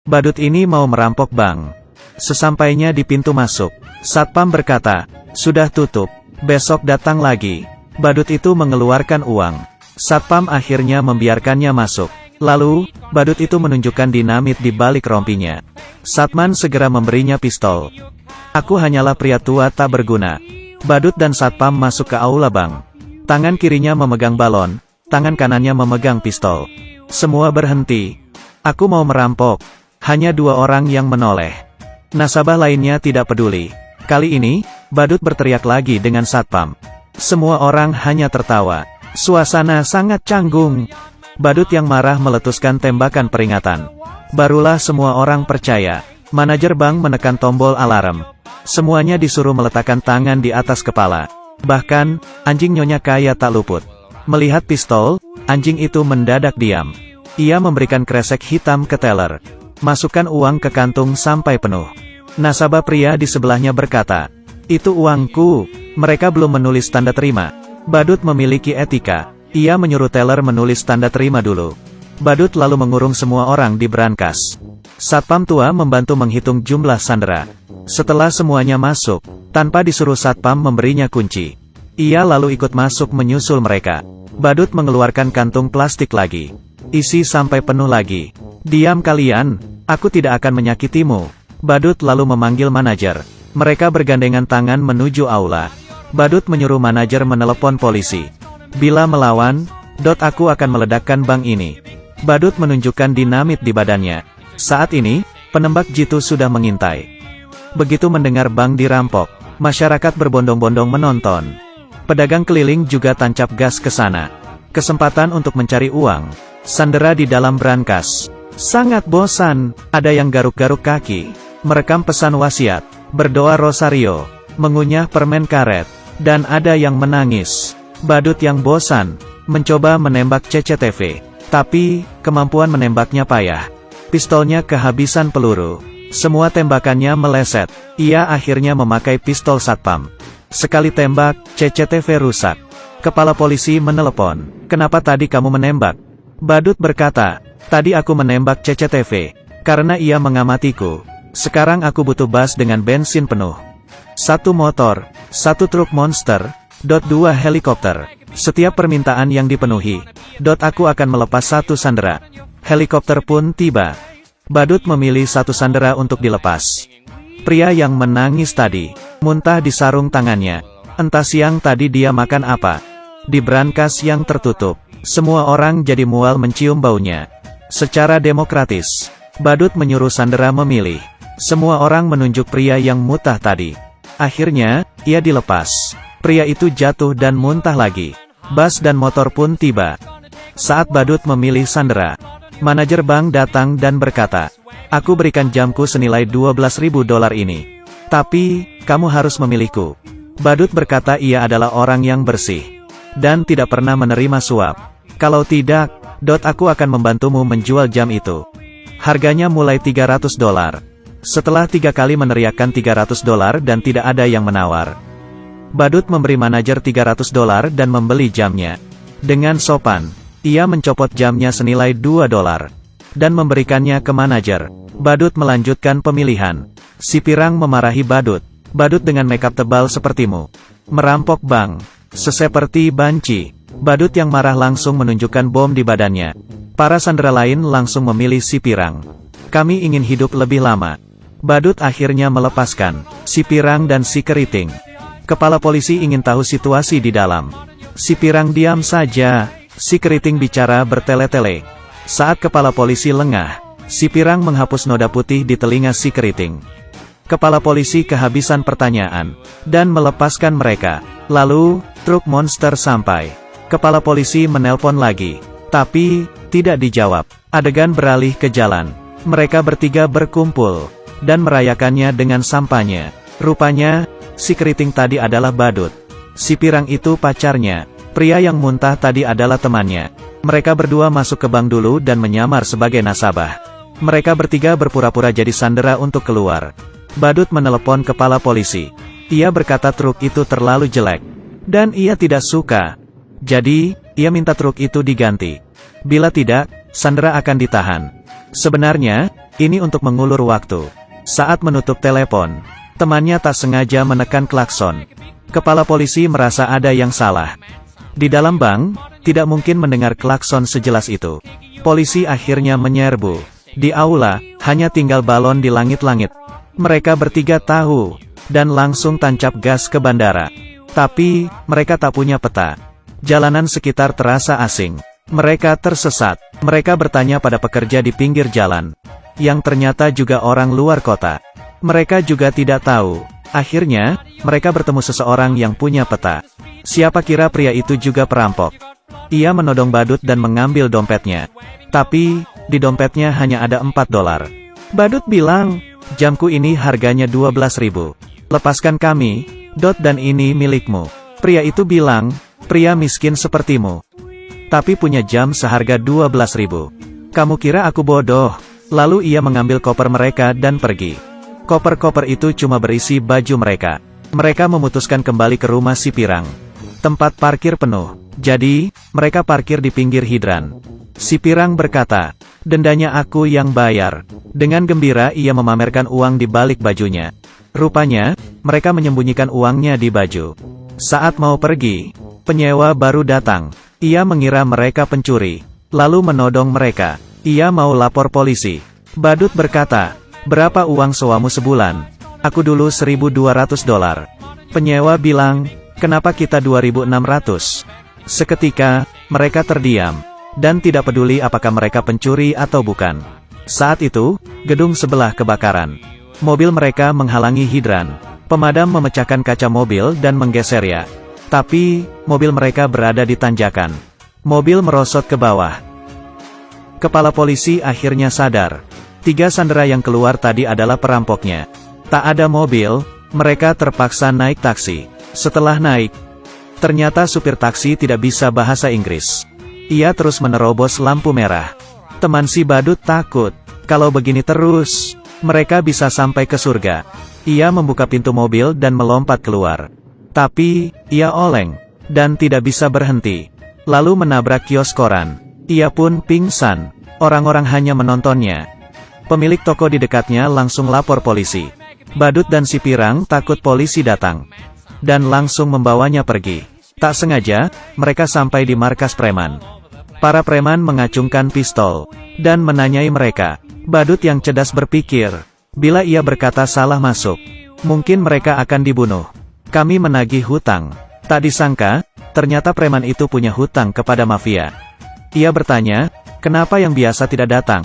Badut ini mau merampok bank. Sesampainya di pintu masuk, satpam berkata, "Sudah tutup, besok datang lagi." Badut itu mengeluarkan uang. Satpam akhirnya membiarkannya masuk. Lalu, badut itu menunjukkan dinamit di balik rompinya. Satman segera memberinya pistol. "Aku hanyalah pria tua tak berguna." Badut dan satpam masuk ke aula bank. Tangan kirinya memegang balon, tangan kanannya memegang pistol. Semua berhenti. "Aku mau merampok." Hanya dua orang yang menoleh. Nasabah lainnya tidak peduli. Kali ini, badut berteriak lagi dengan satpam. Semua orang hanya tertawa. Suasana sangat canggung. Badut yang marah meletuskan tembakan peringatan. Barulah semua orang percaya. Manajer bank menekan tombol alarm. Semuanya disuruh meletakkan tangan di atas kepala. Bahkan, anjing Nyonya Kaya tak luput. Melihat pistol, anjing itu mendadak diam. Ia memberikan kresek hitam ke teller. "Masukkan uang ke kantung sampai penuh." Nasabah pria di sebelahnya berkata, "Itu uangku." Mereka belum menulis tanda terima. Badut memiliki etika. Ia menyuruh teller menulis tanda terima dulu. Badut lalu mengurung semua orang di brankas. Satpam tua membantu menghitung jumlah sandera. Setelah semuanya masuk, tanpa disuruh satpam memberinya kunci. Ia lalu ikut masuk menyusul mereka. Badut mengeluarkan kantung plastik lagi. "Isi sampai penuh lagi." "Diam kalian, aku tidak akan menyakitimu." Badut lalu memanggil manajer. Mereka bergandengan tangan menuju aula. Badut menyuruh manajer menelepon polisi. "Bila melawan, aku akan meledakkan bank ini." Badut menunjukkan dinamit di badannya. Saat ini, penembak jitu sudah mengintai. Begitu mendengar bank dirampok, masyarakat berbondong-bondong menonton. Pedagang keliling juga tancap gas ke sana. Kesempatan untuk mencari uang. Sandera di dalam brankas. Sangat bosan, ada yang garuk-garuk kaki, merekam pesan wasiat, berdoa rosario, mengunyah permen karet, dan ada yang menangis. Badut yang bosan, mencoba menembak CCTV. Tapi, kemampuan menembaknya payah. Pistolnya kehabisan peluru. Semua tembakannya meleset. Ia akhirnya memakai pistol satpam. Sekali tembak, CCTV rusak. Kepala polisi menelepon. "Kenapa tadi kamu menembak?" Badut berkata, "Tadi aku menembak CCTV, karena ia mengamatiku. Sekarang aku butuh bus dengan bensin penuh. 1 motor, 1 truk monster, 2 helikopter. Setiap permintaan yang dipenuhi, aku akan melepas 1 sandera." Helikopter pun tiba. Badut memilih 1 sandera untuk dilepas. Pria yang menangis tadi, muntah di sarung tangannya. Entah siang tadi dia makan apa. Di brankas yang tertutup, semua orang jadi mual mencium baunya. Secara demokratis, badut menyuruh sandera memilih. Semua orang menunjuk pria yang muntah tadi. Akhirnya, ia dilepas. Pria itu jatuh dan muntah lagi. Bus dan motor pun tiba. Saat badut memilih sandera, manajer bank datang dan berkata, "Aku berikan jamku senilai $12.000 ini. Tapi, kamu harus memilihku." Badut berkata ia adalah orang yang bersih. Dan tidak pernah menerima suap. "Kalau tidak, aku akan membantumu menjual jam itu. Harganya mulai $300. Setelah 3 kali meneriakkan $300 dan tidak ada yang menawar, badut memberi manajer $300 dan membeli jamnya. Dengan sopan, ia mencopot jamnya senilai $2 dan memberikannya ke manajer. Badut melanjutkan pemilihan. Si pirang memarahi badut. "Badut dengan makeup tebal sepertimu merampok bank, seperti banci." Badut yang marah langsung menunjukkan bom di badannya. Para sandera lain langsung memilih si pirang. "Kami ingin hidup lebih lama." Badut akhirnya melepaskan si pirang dan si keriting. Kepala polisi ingin tahu situasi di dalam. Si pirang diam saja. Si keriting bicara bertele-tele. Saat kepala polisi lengah, si pirang menghapus noda putih di telinga si keriting. Kepala polisi kehabisan pertanyaan, dan melepaskan mereka. Lalu, truk monster sampai. Kepala polisi menelpon lagi. Tapi, tidak dijawab. Adegan beralih ke jalan. Mereka bertiga berkumpul, dan merayakannya dengan sampahnya. Rupanya, si keriting tadi adalah badut. Si pirang itu pacarnya. Pria yang muntah tadi adalah temannya. Mereka berdua masuk ke bank dulu dan menyamar sebagai nasabah. Mereka bertiga berpura-pura jadi sandera untuk keluar. Badut menelepon kepala polisi. Ia berkata truk itu terlalu jelek. Dan ia tidak suka. Jadi, ia minta truk itu diganti. Bila tidak, Sandra akan ditahan. Sebenarnya, ini untuk mengulur waktu. Saat menutup telepon, temannya tak sengaja menekan klakson. Kepala polisi merasa ada yang salah. Di dalam bank, tidak mungkin mendengar klakson sejelas itu. Polisi akhirnya menyerbu. Di aula, hanya tinggal balon di langit-langit. Mereka bertiga tahu, dan langsung tancap gas ke bandara. Tapi, mereka tak punya peta. Jalanan sekitar terasa asing. Mereka tersesat. Mereka bertanya pada pekerja di pinggir jalan, yang ternyata juga orang luar kota. Mereka juga tidak tahu. Akhirnya, mereka bertemu seseorang yang punya peta. Siapa kira pria itu juga perampok. Ia menodong badut dan mengambil dompetnya. Tapi, di dompetnya hanya ada $4. Badut bilang, jamku ini harganya 12.000. Lepaskan kami, dan ini milikmu. Pria itu bilang, pria miskin sepertimu, tapi punya jam seharga 12.000. Kamu kira aku bodoh? Lalu ia mengambil koper mereka dan pergi. Koper-koper itu cuma berisi baju mereka. Mereka memutuskan kembali ke rumah si Pirang. Tempat parkir penuh, jadi, mereka parkir di pinggir hidran. Si Pirang berkata, dendanya aku yang bayar. Dengan gembira ia memamerkan uang di balik bajunya. Rupanya, mereka menyembunyikan uangnya di baju. Saat mau pergi, penyewa baru datang. Ia mengira mereka pencuri, lalu menodong mereka. Ia mau lapor polisi. Badut berkata, berapa uang sewamu sebulan? Aku dulu $1.200. Penyewa bilang, kenapa kita 2.600? Seketika, mereka terdiam, dan tidak peduli apakah mereka pencuri atau bukan. Saat itu, gedung sebelah kebakaran. Mobil mereka menghalangi hidran. Pemadam memecahkan kaca mobil dan menggesernya. Tapi, mobil mereka berada di tanjakan. Mobil merosot ke bawah. Kepala polisi akhirnya sadar. 3 sandera yang keluar tadi adalah perampoknya. Tak ada mobil, mereka terpaksa naik taksi. Setelah naik, ternyata supir taksi tidak bisa bahasa Inggris. Ia terus menerobos lampu merah. Teman si badut takut. Kalau begini terus, mereka bisa sampai ke surga. Ia membuka pintu mobil dan melompat keluar. Tapi, ia oleng, dan tidak bisa berhenti. Lalu menabrak kios koran. Ia pun pingsan. Orang-orang hanya menontonnya. Pemilik toko di dekatnya langsung lapor polisi. Badut dan si Pirang takut polisi datang, dan langsung membawanya pergi. Tak sengaja, mereka sampai di markas preman. Para preman mengacungkan pistol, dan menanyai mereka. Badut yang cerdas berpikir, bila ia berkata salah masuk, mungkin mereka akan dibunuh. Kami menagih hutang. Tak disangka, ternyata preman itu punya hutang kepada mafia. Ia bertanya, kenapa yang biasa tidak datang?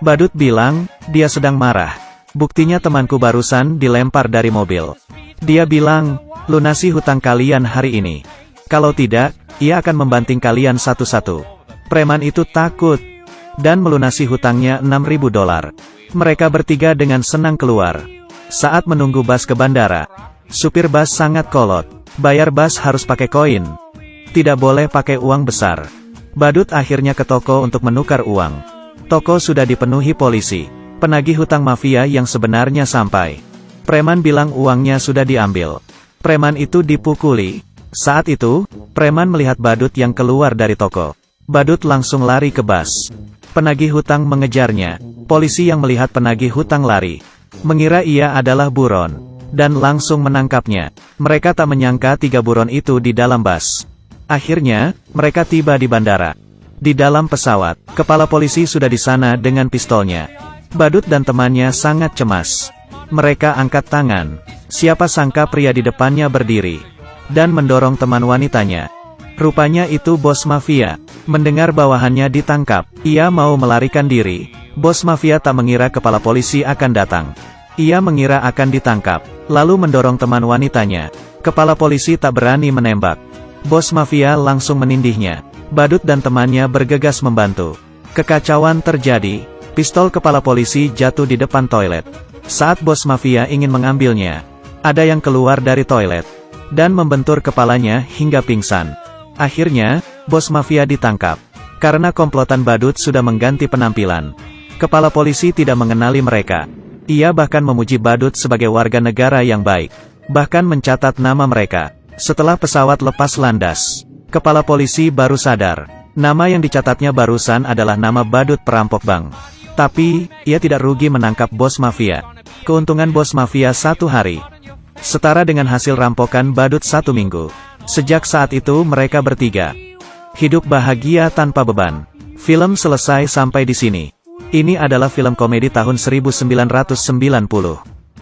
Badut bilang, dia sedang marah. Buktinya temanku barusan dilempar dari mobil. Dia bilang, lunasi hutang kalian hari ini. Kalau tidak, ia akan membanting kalian satu-satu. Preman itu takut, dan melunasi hutangnya $6.000. Mereka bertiga dengan senang keluar. Saat menunggu bus ke bandara, supir bus sangat kolot. Bayar bus harus pakai koin. Tidak boleh pakai uang besar. Badut akhirnya ke toko untuk menukar uang. Toko sudah dipenuhi polisi. Penagih hutang mafia yang sebenarnya sampai. Preman bilang uangnya sudah diambil. Preman itu dipukuli. Saat itu, preman melihat badut yang keluar dari toko. Badut langsung lari ke bus. Penagih hutang mengejarnya. Polisi yang melihat penagih hutang lari, mengira ia adalah buron, dan langsung menangkapnya. Mereka tak menyangka 3 buron itu di dalam bus. Akhirnya, mereka tiba di bandara. Di dalam pesawat, kepala polisi sudah di sana dengan pistolnya. Badut dan temannya sangat cemas. Mereka angkat tangan. Siapa sangka pria di depannya berdiri, dan mendorong teman wanitanya. Rupanya itu bos mafia. Mendengar bawahannya ditangkap, ia mau melarikan diri. Bos mafia tak mengira kepala polisi akan datang. Ia mengira akan ditangkap, lalu mendorong teman wanitanya. Kepala polisi tak berani menembak. Bos mafia langsung menindihnya. Badut dan temannya bergegas membantu. Kekacauan terjadi. Pistol kepala polisi jatuh di depan toilet. Saat bos mafia ingin mengambilnya, ada yang keluar dari toilet, dan membentur kepalanya hingga pingsan. Akhirnya, bos mafia ditangkap. Karena komplotan badut sudah mengganti penampilan. Kepala polisi tidak mengenali mereka. Ia bahkan memuji badut sebagai warga negara yang baik. Bahkan mencatat nama mereka. Setelah pesawat lepas landas, kepala polisi baru sadar. Nama yang dicatatnya barusan adalah nama badut perampok bank. Tapi, ia tidak rugi menangkap bos mafia. Keuntungan bos mafia 1 hari setara dengan hasil rampokan badut 1 minggu. Sejak saat itu mereka bertiga hidup bahagia tanpa beban. Film selesai sampai di sini. Ini adalah film komedi tahun 1990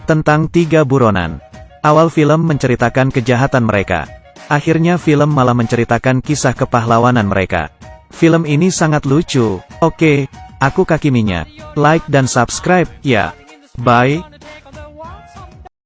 tentang 3 buronan. Awal film menceritakan kejahatan mereka. Akhirnya film malah menceritakan kisah kepahlawanan mereka. Film ini sangat lucu. Oke, aku Kaki Minyak. Like dan subscribe, ya. Bye.